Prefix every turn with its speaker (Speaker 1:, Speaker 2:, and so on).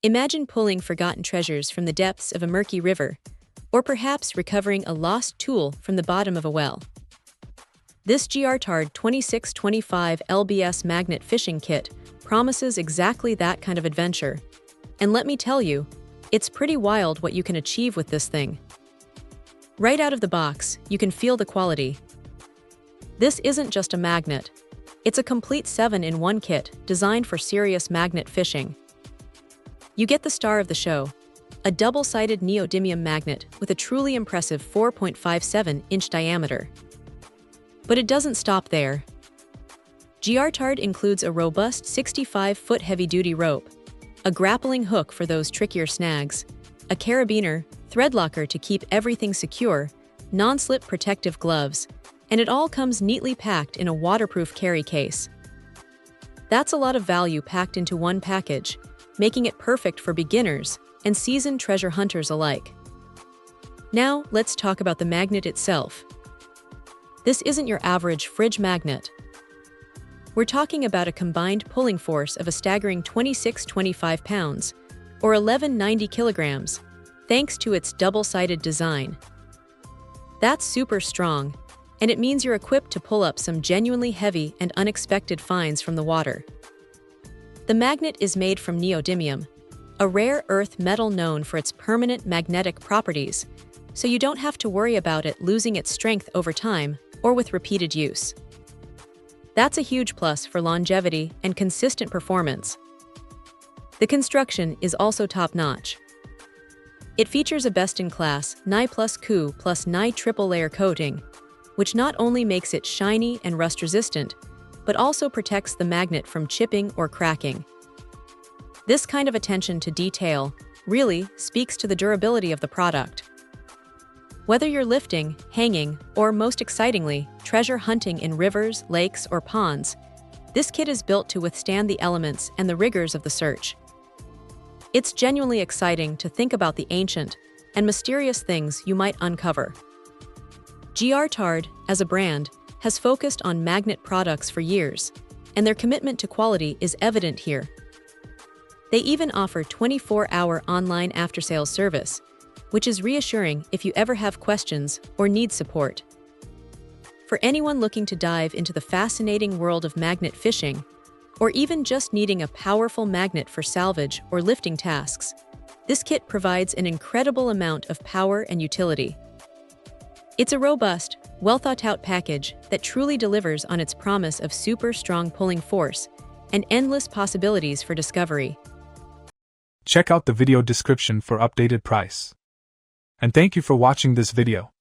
Speaker 1: Imagine pulling forgotten treasures from the depths of a murky river, or perhaps recovering a lost tool from the bottom of a well. This Grtard 2625 LBS magnet fishing kit promises exactly that kind of adventure. And let me tell you, it's pretty wild what you can achieve with this thing. Right out of the box, you can feel the quality. This isn't just a magnet. It's a complete 7-in-1 kit designed for serious magnet fishing. You get the star of the show, a double-sided neodymium magnet with a truly impressive 4.57-inch diameter. But it doesn't stop there. Grtard includes a robust 65-foot heavy-duty rope, a grappling hook for those trickier snags, a carabiner, thread locker to keep everything secure, non-slip protective gloves, and it all comes neatly packed in a waterproof carry case. That's a lot of value packed into one package, making it perfect for beginners and seasoned treasure hunters alike. Now, let's talk about the magnet itself. This isn't your average fridge magnet. We're talking about a combined pulling force of a staggering 2625 pounds, or 1190 kilograms, thanks to its double-sided design. That's super strong, and it means you're equipped to pull up some genuinely heavy and unexpected finds from the water. The magnet is made from neodymium, a rare earth metal known for its permanent magnetic properties, so you don't have to worry about it losing its strength over time or with repeated use. That's a huge plus for longevity and consistent performance. The construction is also top-notch. It features a best-in-class Ni Plus Ku plus Ni triple layer coating, which not only makes it shiny and rust-resistant, but also protects the magnet from chipping or cracking. This kind of attention to detail really speaks to the durability of the product. Whether you're lifting, hanging, or most excitingly, treasure hunting in rivers, lakes, or ponds, this kit is built to withstand the elements and the rigors of the search. It's genuinely exciting to think about the ancient and mysterious things you might uncover. Grtard, as a brand, has focused on magnet products for years, and their commitment to quality is evident here. They even offer 24-hour online after-sales service, which is reassuring if you ever have questions or need support. For anyone looking to dive into the fascinating world of magnet fishing, or even just needing a powerful magnet for salvage or lifting tasks, this kit provides an incredible amount of power and utility. It's a robust, well-thought-out package that truly delivers on its promise of super strong pulling force and endless possibilities for discovery.
Speaker 2: Check out the video description for updated price. And thank you for watching this video.